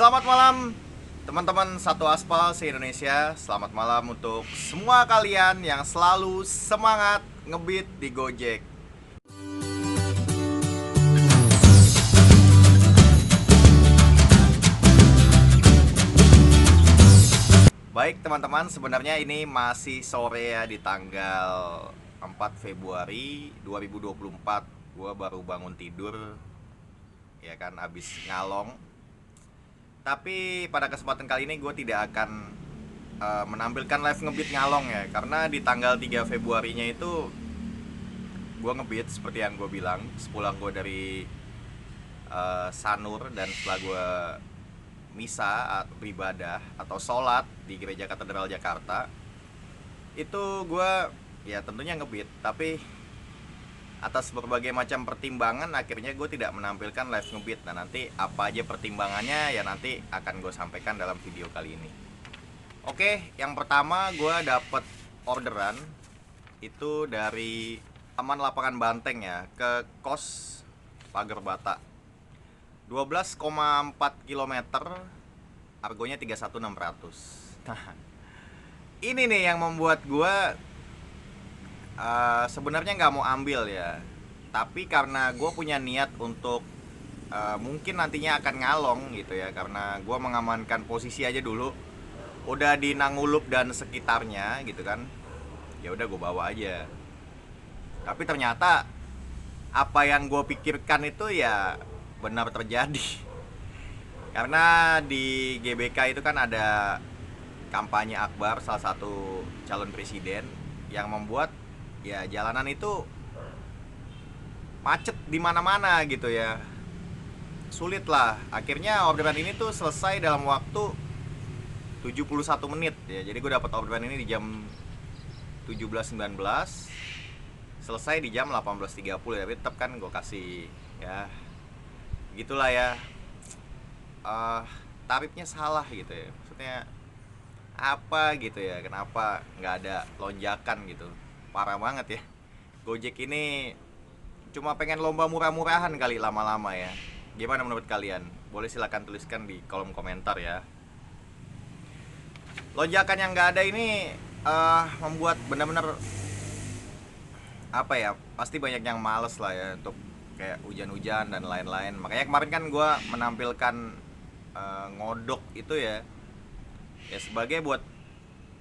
Selamat malam teman-teman satu aspal se-Indonesia. Selamat malam untuk semua kalian yang selalu semangat ngebit di Gojek. Baik teman-teman, sebenarnya ini masih sore ya, di tanggal 4 Februari 2024. Gua baru bangun tidur, ya kan, abis ngalong. Tapi pada kesempatan kali ini gue tidak akan menampilkan live ngebit ngalong ya, karena di tanggal 3 Februarinya itu gue ngebit seperti yang gue bilang sepulang gue dari Sanur, dan setelah gue misa beribadah atau sholat di Gereja Katedral Jakarta. Itu gue ya tentunya ngebit, tapi atas berbagai macam pertimbangan akhirnya gue tidak menampilkan live ngebit. Nah, nanti apa aja pertimbangannya ya nanti akan gue sampaikan dalam video kali ini. Oke, yang pertama gue dapet orderan itu dari Taman Lapangan Banteng ya, ke kos Pagar Bata, 12,4 km, argonya 31.600. Nah, ini nih yang membuat gue sebenarnya nggak mau ambil ya, tapi karena gue punya niat untuk mungkin nantinya akan ngalong gitu ya, karena gue mengamankan posisi aja dulu, udah di Nangulup dan sekitarnya gitu kan, ya udah gue bawa aja. Tapi ternyata apa yang gue pikirkan itu ya benar terjadi. Karena di GBK itu kan ada kampanye akbar salah satu calon presiden yang membuat ya jalanan itu macet di mana-mana gitu ya. Sulit lah. Akhirnya orderan ini tuh selesai dalam waktu 71 menit ya. Jadi gue dapat orderan ini di jam 17.19, selesai di jam 18.30 ya. Tapi tetap kan gue kasih ya, gitulah ya. Tarifnya salah gitu ya. Maksudnya apa gitu ya, kenapa nggak ada lonjakan gitu. Parah banget ya, Gojek ini cuma pengen lomba murah-murahan kali lama-lama ya. Gimana menurut kalian? Boleh silakan tuliskan di kolom komentar ya. Lonjakan yang nggak ada ini membuat benar-benar apa ya, pasti banyak yang males lah ya untuk kayak hujan-hujan dan lain-lain. Makanya kemarin kan gue menampilkan ngodok itu ya, ya sebagai buat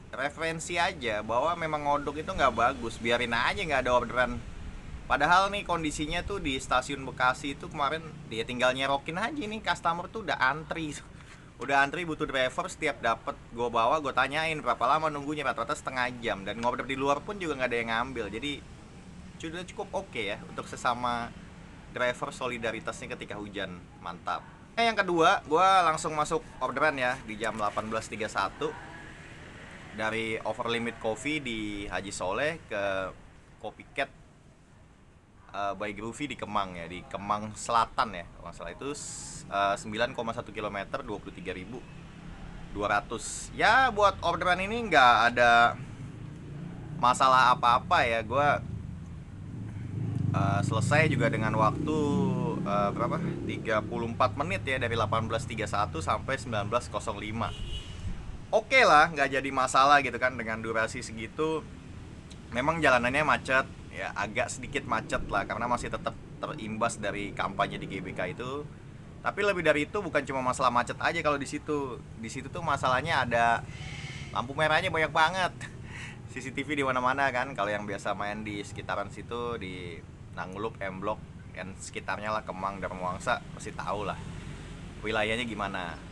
referensi aja bahwa memang ngodok itu nggak bagus, biarin aja nggak ada orderan. Padahal nih kondisinya tuh di stasiun Bekasi itu kemarin dia tinggal nyerokin aja nih, customer tuh udah antri butuh driver. Setiap dapet gue bawa, gue tanyain berapa lama nunggunya, rata-rata setengah jam, dan ngorder di luar pun juga nggak ada yang ngambil. Jadi sudah cukup oke ya untuk sesama driver, solidaritasnya ketika hujan mantap. Yang kedua, gue langsung masuk orderan ya di jam 18.31 dari Overlimit Coffee di Haji Soleh ke Copycat by Groovy di Kemang ya, di Kemang Selatan ya kalau nggak salah. Itu 9,1 km, 23.200. Ya buat orderan ini nggak ada masalah apa-apa ya. Gue selesai juga dengan waktu berapa? 34 menit ya, dari 18.31 sampai 19.05. Oke lah, nggak jadi masalah gitu kan dengan durasi segitu. Memang jalanannya macet ya, agak sedikit macet lah karena masih tetap terimbas dari kampanye di GBK itu. Tapi lebih dari itu bukan cuma masalah macet aja kalau di situ. Di situ tuh masalahnya ada lampu merahnya banyak banget. CCTV di mana-mana kan. Kalau yang biasa main di sekitaran situ, di Nangulup, M Block dan sekitarnya lah, Kemang, Dharma Wangsa, pasti tahu lah wilayahnya gimana.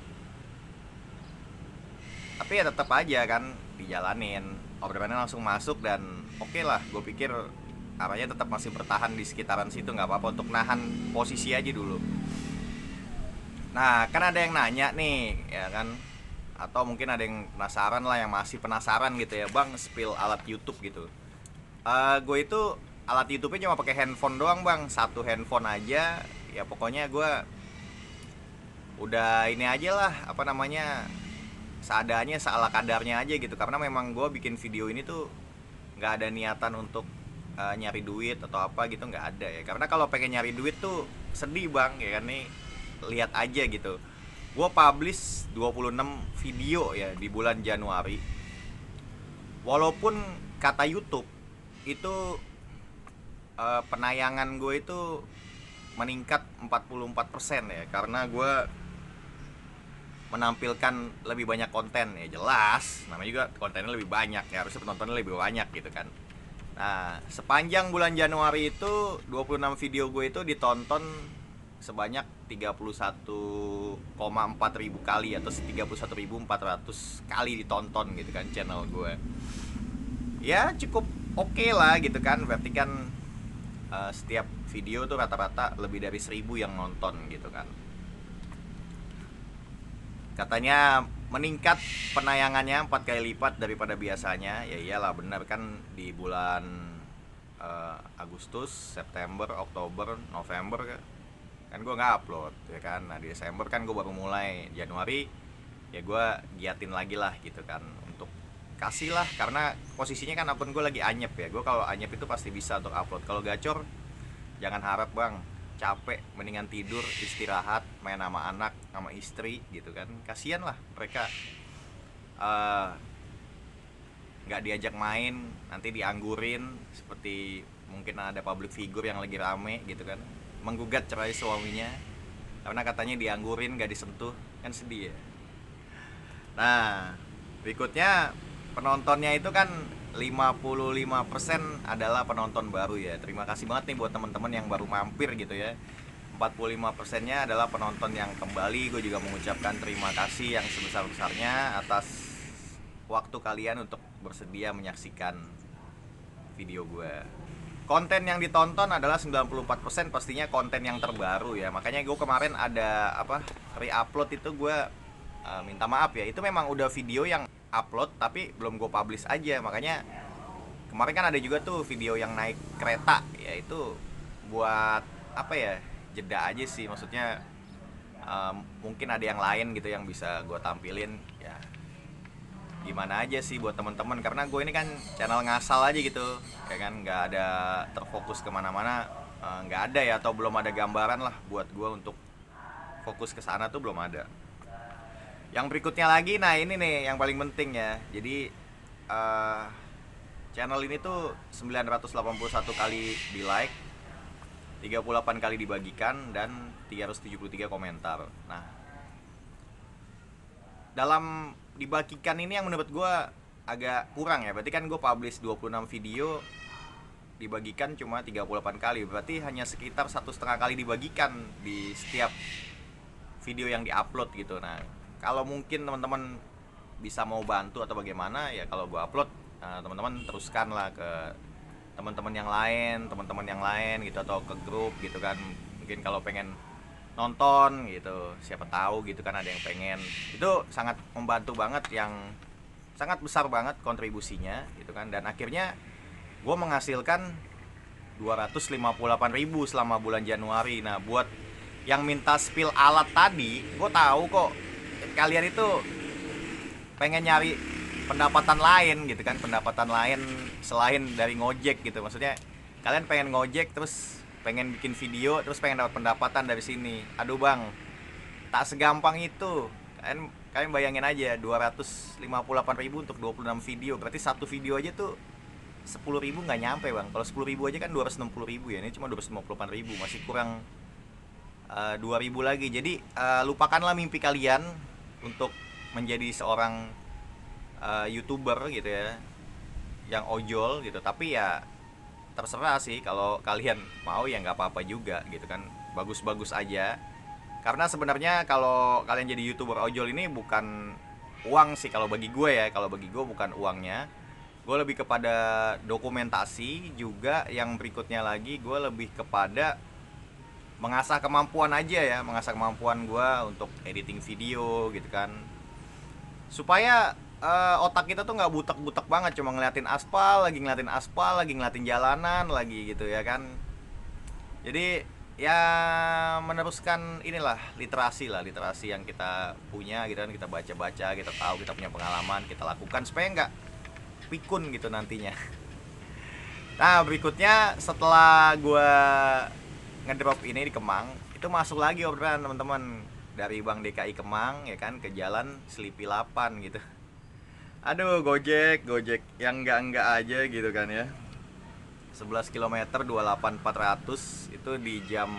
Tapi ya tetap aja kan dijalanin, orderannya langsung masuk, dan oke lah, gue pikir arahnya tetap masih bertahan di sekitaran situ, nggak apa-apa untuk nahan posisi aja dulu. Nah, kan ada yang nanya nih ya kan, atau mungkin ada yang penasaran lah, yang masih penasaran gitu ya, bang, spill alat YouTube gitu. Gue itu alat YouTube-nya cuma pakai handphone doang bang, satu handphone aja ya. Pokoknya gue udah ini aja lah, apa namanya, seadanya, seala kadarnya aja gitu. Karena memang gue bikin video ini tuh nggak ada niatan untuk nyari duit atau apa gitu, nggak ada ya. Karena kalau pengen nyari duit tuh sedih bang ya kan, nih lihat aja gitu, gue publish 26 video ya di bulan Januari. Walaupun kata YouTube itu penayangan gue itu meningkat 44% ya, karena gue menampilkan lebih banyak konten. Ya jelas, namanya juga kontennya lebih banyak ya, harusnya penontonnya lebih banyak gitu kan. Nah, sepanjang bulan Januari itu 26 video gue itu ditonton sebanyak 31,4 ribu kali atau 31.400 kali ditonton gitu kan channel gue. Ya cukup oke lah gitu kan, berarti kan setiap video tuh rata-rata lebih dari 1.000 yang nonton gitu kan. Katanya meningkat penayangannya 4 kali lipat daripada biasanya. Ya iyalah, benar kan, di bulan Agustus, September, Oktober, November kan gue nggak upload ya kan. Nah di Desember kan gue baru mulai. Januari ya gue giatin lagi lah gitu kan, untuk kasih lah, karena posisinya kan akun gue lagi anyep ya. Gue kalau anyep itu pasti bisa untuk upload. Kalau gacor jangan harap bang, capek, mendingan tidur, istirahat, main sama anak, sama istri gitu kan. Kasian lah mereka nggak diajak main, nanti dianggurin, seperti mungkin ada public figure yang lagi rame gitu kan, menggugat cerai suaminya karena katanya dianggurin, nggak disentuh, kan sedih ya. Nah berikutnya, penontonnya itu kan 55% adalah penonton baru ya. Terima kasih banget nih buat teman-teman yang baru mampir gitu ya. 45%-nya adalah penonton yang kembali. Gue juga mengucapkan terima kasih yang sebesar-besarnya atas waktu kalian untuk bersedia menyaksikan video gue. Konten yang ditonton adalah 94% pastinya konten yang terbaru ya. Makanya gue kemarin ada re-upload itu, gue minta maaf ya. Itu memang udah video yang upload tapi belum gue publish aja. Makanya kemarin kan ada juga tuh video yang naik kereta ya, itu buat jeda aja sih, maksudnya mungkin ada yang lain gitu yang bisa gue tampilin ya. Gimana aja sih buat teman-teman, karena gue ini kan channel ngasal aja gitu ya kan, nggak ada terfokus kemana-mana, nggak ada ya, atau belum ada gambaran lah buat gue untuk fokus ke sana tuh, belum ada. Yang berikutnya lagi, nah ini nih yang paling penting ya. Jadi channel ini tuh 981 kali di like, 38 kali dibagikan, dan 373 komentar. Nah dalam dibagikan ini yang menurut gue agak kurang ya. Berarti kan gue publish 26 video, dibagikan cuma 38 kali, berarti hanya sekitar 1,5 kali dibagikan di setiap video yang diupload gitu. Nah kalau mungkin teman-teman bisa mau bantu atau bagaimana ya, kalau gue upload, teman-teman teruskan lah ke teman-teman yang lain gitu, atau ke grup gitu kan. Mungkin kalau pengen nonton gitu, siapa tahu gitu kan ada yang pengen. Itu sangat membantu banget, yang sangat besar banget kontribusinya gitu kan. Dan akhirnya gue menghasilkan 258.000 selama bulan Januari. Nah buat yang minta spill alat tadi, gue tahu kok kalian itu pengen nyari pendapatan lain gitu kan, pendapatan lain selain dari ngojek gitu. Maksudnya kalian pengen ngojek terus pengen bikin video terus pengen dapat pendapatan dari sini. Aduh bang, tak segampang itu. Kalian bayangin aja, 258.000 untuk 26 video, berarti satu video aja tuh 10.000 nggak nyampe bang. Kalau 10.000 aja kan 260.000 ya, ini cuma 258.000, masih kurang 2.000 lagi. Jadi lupakanlah mimpi kalian untuk menjadi seorang YouTuber gitu ya, yang ojol gitu. Tapi ya terserah sih, kalau kalian mau ya nggak apa-apa juga gitu kan, bagus-bagus aja. Karena sebenarnya kalau kalian jadi YouTuber ojol ini bukan uang sih kalau bagi gue ya. Kalau bagi gue bukan uangnya, gue lebih kepada dokumentasi juga. Yang berikutnya lagi, gue lebih kepada mengasah kemampuan aja ya, mengasah kemampuan gue untuk editing video gitu kan, supaya otak kita tuh nggak butek-butek banget cuma ngeliatin aspal lagi ngeliatin jalanan lagi gitu ya kan. Jadi ya meneruskan inilah literasi yang kita punya gitu kan, kita baca-baca, kita tahu, kita punya pengalaman, kita lakukan supaya nggak pikun gitu nantinya. Nah berikutnya, setelah gue ngedrop ini di Kemang, itu masuk lagi obrolan teman-teman. dari Bank DKI Kemang ya kan ke jalan Selipi 8 gitu. Aduh, Gojek yang enggak aja gitu kan ya. 11 km 28.400 itu di jam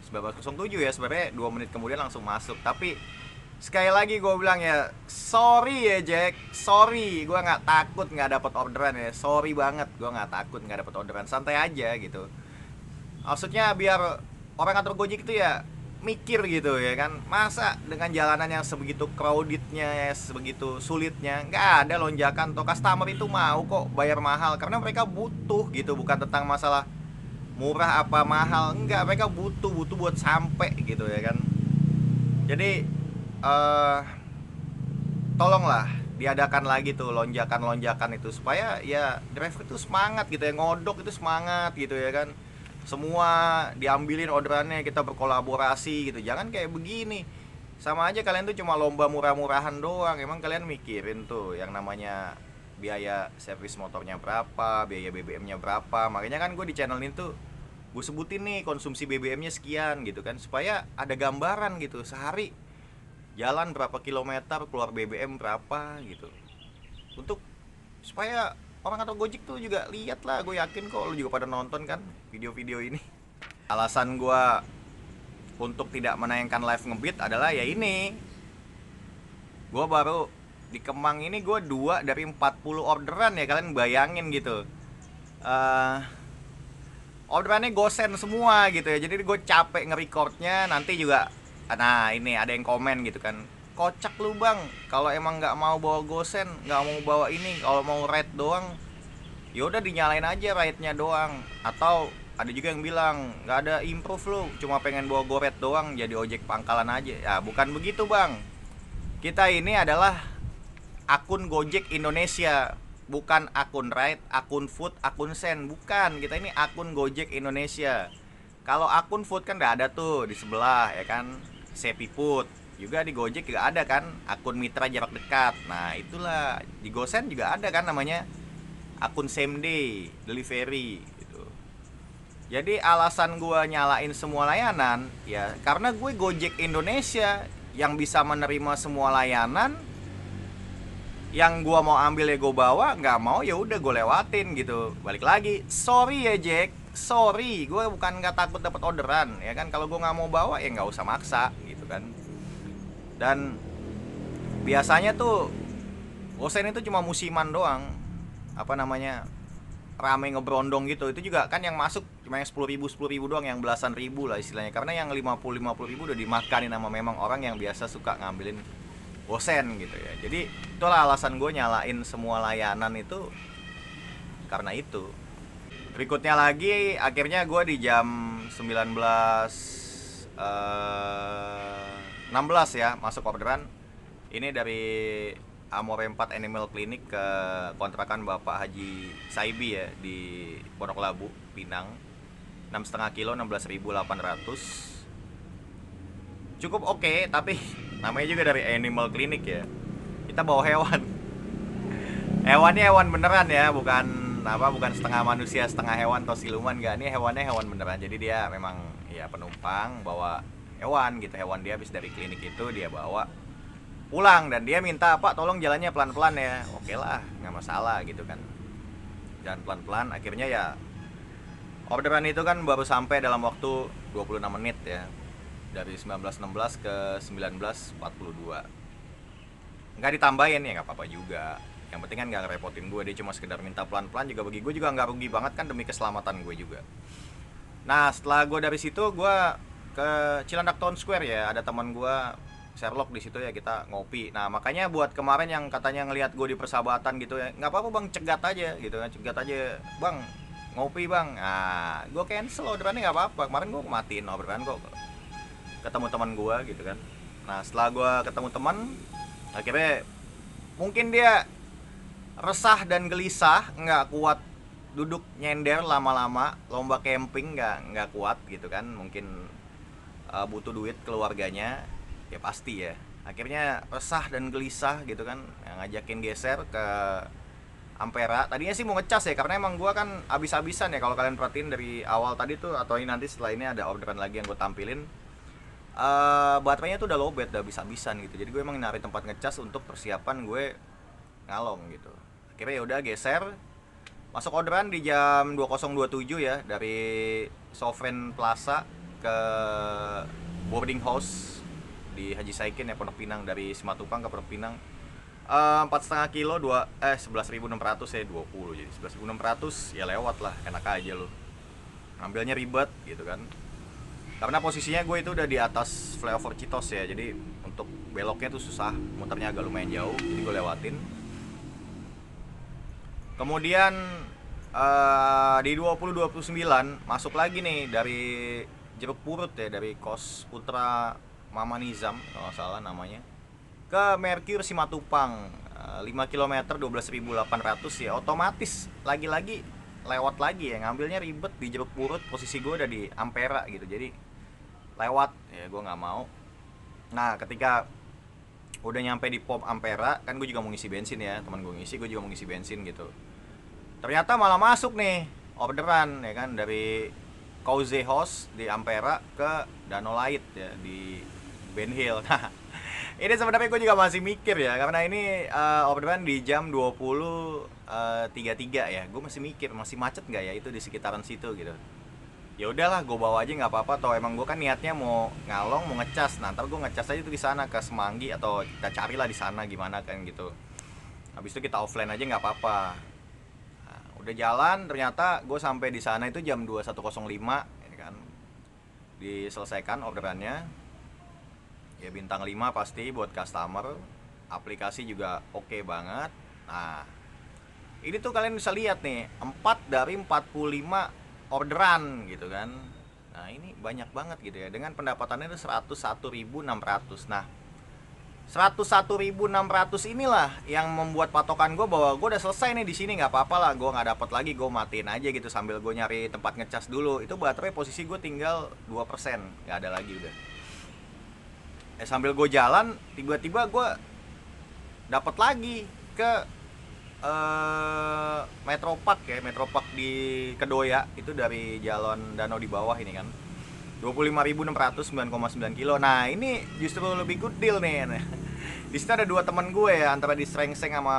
19.07 ya, sebenarnya 2 menit kemudian langsung masuk. Tapi sekali lagi gue bilang ya, sorry ya Jack, sorry, gue nggak takut nggak dapat orderan ya, sorry banget, gue nggak takut nggak dapat orderan, santai aja gitu. Maksudnya biar orang kantor Gojek itu ya mikir gitu ya kan, masa dengan jalanan yang sebegitu crowdednya ya, sebegitu sulitnya nggak ada lonjakan. Toh customer itu mau kok bayar mahal karena mereka butuh gitu, bukan tentang masalah murah apa mahal, enggak, mereka butuh buat sampai gitu ya kan. Jadi tolonglah diadakan lagi tuh lonjakan itu supaya ya driver itu semangat gitu ya, ngodok itu semangat gitu ya kan. Semua diambilin orderannya, kita berkolaborasi gitu. Jangan kayak begini, sama aja kalian tuh cuma lomba murah-murahan doang. Emang kalian mikirin tuh yang namanya biaya servis motornya berapa, biaya BBM-nya berapa? Makanya kan gue di channel ini tuh gue sebutin nih konsumsi BBM-nya sekian gitu kan, supaya ada gambaran gitu sehari jalan berapa kilometer, keluar BBM berapa gitu, untuk supaya orang atau Gojek tuh juga lihat lah. Gue yakin kok lu juga pada nonton kan video-video ini. Alasan gue untuk tidak menayangkan live ngebeat adalah ya ini, gue baru di Kemang ini gue 2 dari 40 orderan ya, kalian bayangin gitu. Orderannya gosen semua gitu ya, jadi gue capek nge-recordnya. Nanti juga, nah ini ada yang komen gitu kan, kocak lu bang, kalau emang nggak mau bawa gosen, nggak mau bawa ini, kalau mau ride doang yaudah dinyalain aja ride-nya doang. Atau ada juga yang bilang nggak ada improve lu, cuma pengen bawa goret doang, jadi ojek pangkalan aja. Ya bukan begitu bang, kita ini adalah akun Gojek Indonesia, bukan akun ride, akun food, akun send, bukan. Kita ini akun Gojek Indonesia. Kalau akun food kan udah ada tuh di sebelah ya kan, Sepi Food. Juga di Gojek juga ada kan akun mitra jarak dekat. Nah itulah di Gosen juga ada kan namanya akun same day delivery gitu. Jadi alasan gue nyalain semua layanan ya karena gue Gojek Indonesia yang bisa menerima semua layanan. Yang gue mau ambil ya gue bawa, nggak mau ya udah gue lewatin gitu. Balik lagi, sorry ya Jack, sorry, gue bukan nggak takut dapat orderan ya kan. Kalau gue nggak mau bawa ya nggak usah maksa gitu kan. Dan biasanya tuh Gosen itu cuma musiman doang, apa namanya, rame ngebrondong gitu. Itu juga kan yang masuk cuma yang 10.000 doang, yang belasan ribu lah istilahnya. Karena yang 50 ribu udah dimakanin sama memang orang yang biasa suka ngambilin Gosen gitu ya. Jadi itulah alasan gue nyalain semua layanan itu karena itu. Berikutnya lagi akhirnya gue di jam 16 ya masuk orderan. Ini dari Amore 4 Animal Clinic ke kontrakan Bapak Haji Saibi ya di Pondok Labu, Pinang. 6,5 kilo 16.800. Cukup oke, tapi namanya juga dari Animal Clinic ya. Kita bawa hewan. Hewannya hewan beneran ya, bukan setengah manusia setengah hewan atau siluman, enggak. Ini hewannya hewan beneran. Jadi dia memang ya penumpang bawa hewan gitu. Hewan dia habis dari klinik itu dia bawa pulang dan dia minta, "Pak, tolong jalannya pelan-pelan ya." Oke lah, nggak masalah gitu kan. Jalan pelan-pelan, akhirnya ya orderan itu kan baru sampai dalam waktu 26 menit ya. Dari 19.16 ke 19.42. Nggak ditambahin ya nggak apa-apa juga. Yang penting kan nggak ngerepotin gue. Dia cuma sekedar minta pelan-pelan juga, bagi gue juga nggak rugi banget kan, demi keselamatan gue juga. Nah setelah gue dari situ gue ke Cilandak Town Square ya. Ada teman gue Sherlock di situ ya, kita ngopi. Nah makanya buat kemarin yang katanya ngelihat gue di Persahabatan gitu ya, nggak apa-apa bang, cegat aja gitu kan, cegat aja bang, ngopi bang. Nah gue cancel orderannya nggak apa-apa. Kemarin gue matiin orderan kok, ketemu teman gue gitu kan. Nah setelah gue ketemu teman, akhirnya mungkin dia resah dan gelisah, nggak kuat duduk nyender lama-lama, lomba camping nggak kuat gitu kan. Mungkin butuh duit keluarganya ya pasti ya. Akhirnya resah dan gelisah gitu kan, yang ngajakin geser ke Ampera. Tadinya sih mau ngecas ya, karena emang gue kan abis-abisan ya. Kalau kalian perhatiin dari awal tadi tuh, atau ini nanti setelah ini ada orderan lagi yang gue tampilin, baterainya tuh udah lowbat, udah bisa-bisan gitu. Jadi gue emang nyari tempat ngecas untuk persiapan gue ngalong gitu. Akhirnya ya udah geser, masuk orderan di jam 20.27 ya, dari Sovereign Plaza ke boarding house di Haji Saikin ya, Pondok Pinang. Dari Simatupang ke Pondok Pinang 4,5 kilo, 11.600 ya, 20 jadi 11.600 ya, lewat lah, enak aja lo. Ambilnya ribet gitu kan, karena posisinya gue itu udah di atas flyover Citos ya, jadi untuk beloknya tuh susah, muternya agak lumayan jauh, jadi gue lewatin. Kemudian di 20.29 masuk lagi nih dari Jeruk Purut ya, dari Kos Putra Mama Nizam kalau nggak salah namanya, ke Merkur Simatupang, 5 km 12.800 ya. Otomatis lagi-lagi lewat lagi ya, ngambilnya ribet di Jeruk Purut, posisi gue udah di Ampera gitu, jadi lewat ya, gue nggak mau. Nah ketika udah nyampe di pom Ampera, kan gue juga mau ngisi bensin ya, teman gue ngisi, gue juga mau ngisi bensin gitu. Ternyata malah masuk nih orderan ya kan, dari Cozy House di Ampera ke Danau Light ya di Ben Hill. Nah ini sebenarnya gue juga masih mikir ya, karena ini orderan di jam 20.33 ya, gue masih mikir masih macet nggak ya itu di sekitaran situ gitu. Ya udahlah, gue bawa aja nggak apa-apa, toh emang gue kan niatnya mau ngalong, mau ngecas. Nah ntar gue ngecas aja tuh di sana ke Semanggi, atau kita carilah di sana gimana kan gitu. Habis itu kita offline aja nggak apa-apa. Nah, udah jalan, ternyata gue sampai di sana itu jam 21.05 ya kan, diselesaikan orderannya ya, bintang 5 pasti buat customer, aplikasi juga oke banget. Nah ini tuh kalian bisa lihat nih, 4 dari 45 orderan gitu kan. Nah ini banyak banget gitu ya, dengan pendapatannya itu 101.600. Nah 101.600 inilah yang membuat patokan gue bahwa gue udah selesai nih di sini, nggak apa-apa lah, gue nggak dapat lagi, gue matiin aja gitu sambil gue nyari tempat ngecas dulu. Itu baterai posisi gue tinggal 2%, nggak ada lagi udah. Sambil gue jalan, tiba-tiba gue dapat lagi ke Metropark ya, Metropark di Kedoya, itu dari jalan danau di bawah ini kan, 25.600, 9,9 kilo. Nah ini justru lebih good deal nih. Di situ ada dua teman gue ya, antara di Srengseng sama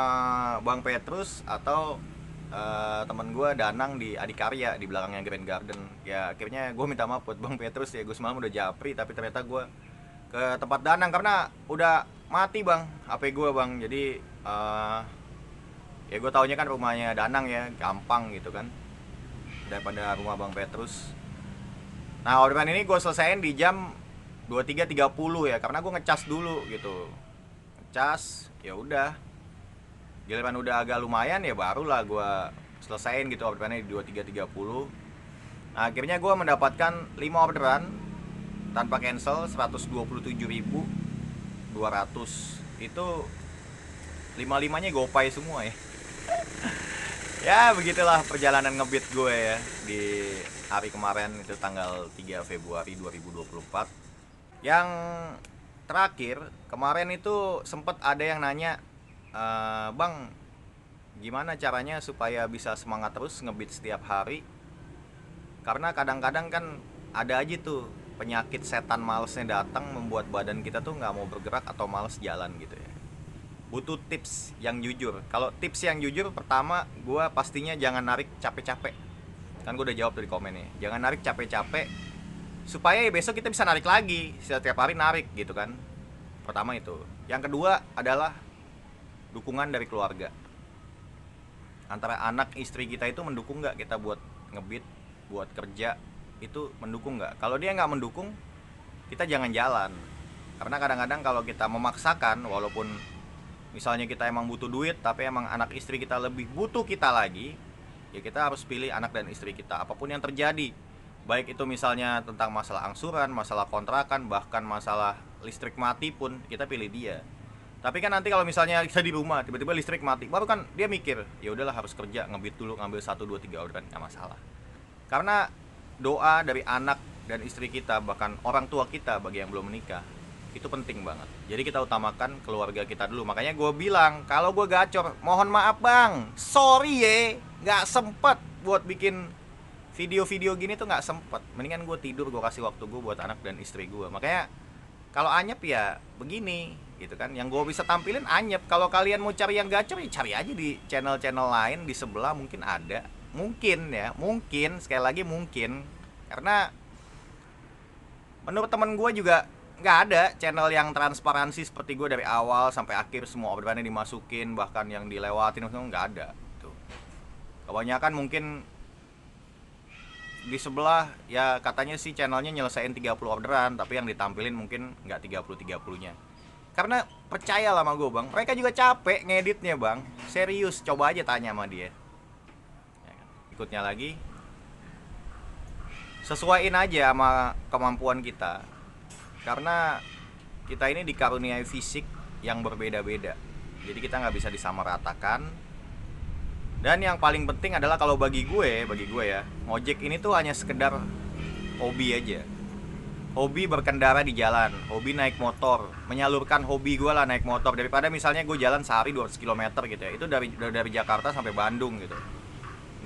Bang Petrus, atau teman gue Danang di Adikarya di belakangnya Grand Garden. Ya akhirnya gue minta maaf buat Bang Petrus ya, gue semalam udah japri, tapi ternyata gue ke tempat Danang karena udah mati bang HP gue bang. Jadi ya gue taunya kan rumahnya Danang ya, gampang gitu kan daripada rumah Bang Petrus. Nah orderan ini gue selesaiin di jam 23.30 ya, karena gue ngecas dulu gitu. Ngecas ya udah, giliran udah agak lumayan ya barulah gue selesaiin gitu orderannya di 23.30. Nah akhirnya gue mendapatkan 5 orderan tanpa cancel, 127.200. Itu 5-5-nya GoPay semua ya. Ya begitulah perjalanan ngebit gue ya di hari kemarin, itu tanggal 3 Februari 2024. Yang terakhir kemarin itu sempet ada yang nanya, bang gimana caranya supaya bisa semangat terus ngebit setiap hari, karena kadang-kadang kan ada aja tuh penyakit setan malesnya datang, membuat badan kita tuh nggak mau bergerak atau males jalan gitu ya. Butuh tips yang jujur. Kalau tips yang jujur, pertama gue pastinya jangan narik capek-capek. Kan gue udah jawab dari komen nih, jangan narik capek-capek, supaya besok kita bisa narik lagi, setiap hari narik gitu kan. Pertama itu. Yang kedua adalah dukungan dari keluarga. Antara anak istri kita itu mendukung nggak kita buat ngebit, buat kerja, itu mendukung nggak? Kalau dia nggak mendukung, kita jangan jalan. Karena kadang-kadang kalau kita memaksakan, walaupun misalnya kita emang butuh duit, tapi emang anak istri kita lebih butuh kita lagi, ya kita harus pilih anak dan istri kita apapun yang terjadi. Baik itu misalnya tentang masalah angsuran, masalah kontrakan, bahkan masalah listrik mati pun kita pilih dia. Tapi kan nanti kalau misalnya kita di rumah tiba-tiba listrik mati, baru kan dia mikir, ya udahlah harus kerja, ngebit dulu, ngambil 1, 2, 3 orderan, nggak masalah. Karena doa dari anak dan istri kita, bahkan orang tua kita bagi yang belum menikah, itu penting banget. Jadi kita utamakan keluarga kita dulu. Makanya gue bilang, kalau gue gacor, mohon maaf bang, sorry ya, nggak sempet buat bikin video-video gini tuh, nggak sempet. Mendingan gue tidur, gue kasih waktu gue buat anak dan istri gue. Makanya Kalau Anyep ya begini gitu kan. Yang gue bisa tampilin Anyep. Kalau kalian mau cari yang gacor ya cari aja di channel-channel lain di sebelah, mungkin ada. Mungkin ya, mungkin sekali lagi mungkin. Karena menurut temen gue juga nggak ada channel yang transparansi seperti gue dari awal sampai akhir semua orderannya dimasukin, bahkan yang dilewatin nggak ada tuh. Kebanyakan mungkin di sebelah ya katanya sih channelnya nyelesain 30 orderan, tapi yang ditampilin mungkin nggak 30-30-nya. Karena percaya lah sama gue bang, mereka juga capek ngeditnya bang. Serius, coba aja tanya sama dia. Ikutnya lagi, sesuaiin aja sama kemampuan kita. Karena kita ini dikaruniai fisik yang berbeda-beda, jadi kita nggak bisa disamaratakan. Dan yang paling penting adalah kalau bagi gue ya, ngojek ini tuh hanya sekedar hobi aja. Hobi berkendara di jalan, hobi naik motor, menyalurkan hobi gue lah naik motor. Daripada misalnya gue jalan sehari 200 km gitu ya, itu dari Jakarta sampai Bandung gitu,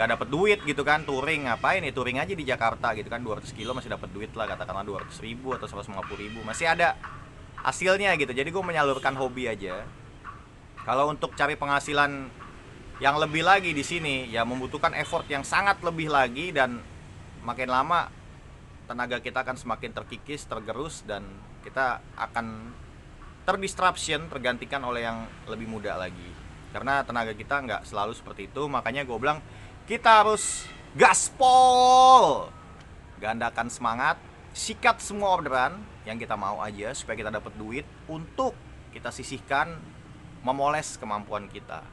nggak dapet duit gitu kan. Touring ngapain nih, touring aja di Jakarta gitu kan, 200 kilo masih dapat duit lah, katakanlah 200 ribu atau 150 ribu masih ada hasilnya gitu. Jadi gue menyalurkan hobi aja. Kalau untuk cari penghasilan yang lebih lagi di sini ya membutuhkan effort yang sangat lebih lagi, dan makin lama tenaga kita akan semakin terkikis, tergerus, dan kita akan terdisruption, tergantikan oleh yang lebih muda lagi. Karena tenaga kita nggak selalu seperti itu. Makanya gue bilang kita harus gaspol, gandakan semangat, sikat semua orderan yang kita mau aja supaya kita dapat duit untuk kita sisihkan, memoles kemampuan kita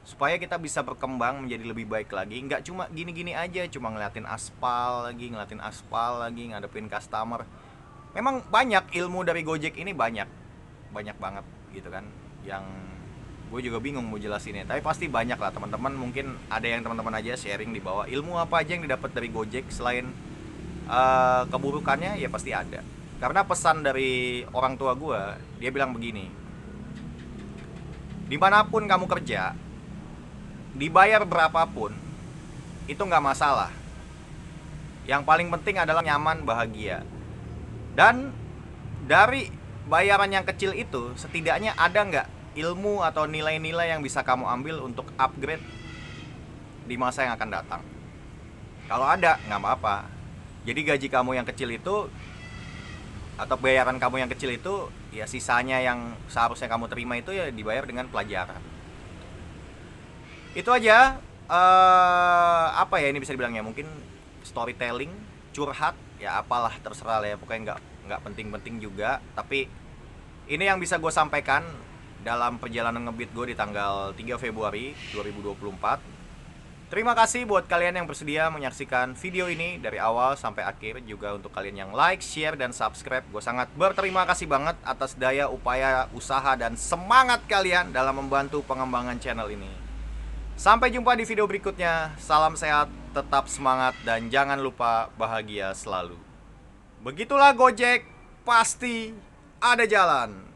supaya kita bisa berkembang menjadi lebih baik lagi. Nggak cuma gini-gini aja, cuma ngeliatin aspal lagi, ngadepin customer. Memang banyak ilmu dari Gojek ini, banyak banget gitu kan, yang gue juga bingung mau jelasinnya. Tapi pasti banyak lah teman-teman, mungkin ada yang teman-teman aja sharing di bawah ilmu apa aja yang didapat dari Gojek selain keburukannya, ya pasti ada. Karena pesan dari orang tua gue, dia bilang begini, dimanapun kamu kerja, dibayar berapapun itu nggak masalah. Yang paling penting adalah nyaman, bahagia. Dan dari bayaran yang kecil itu setidaknya ada nggak ilmu atau nilai-nilai yang bisa kamu ambil untuk upgrade di masa yang akan datang. Kalau ada, nggak apa-apa. Jadi gaji kamu yang kecil itu atau bayaran kamu yang kecil itu, ya sisanya yang seharusnya kamu terima itu ya dibayar dengan pelajaran. Itu aja. Apa ya ini bisa dibilangnya, mungkin storytelling, curhat, ya apalah terserah lah ya, pokoknya nggak penting-penting juga. Tapi ini yang bisa gue sampaikan dalam perjalanan ngebeat gue di tanggal 3 Februari 2024. Terima kasih buat kalian yang bersedia menyaksikan video ini dari awal sampai akhir. Juga untuk kalian yang like, share, dan subscribe, gue sangat berterima kasih banget atas daya, upaya, usaha, dan semangat kalian dalam membantu pengembangan channel ini. Sampai jumpa di video berikutnya. Salam sehat, tetap semangat, dan jangan lupa bahagia selalu. Begitulah Gojek, pasti ada jalan.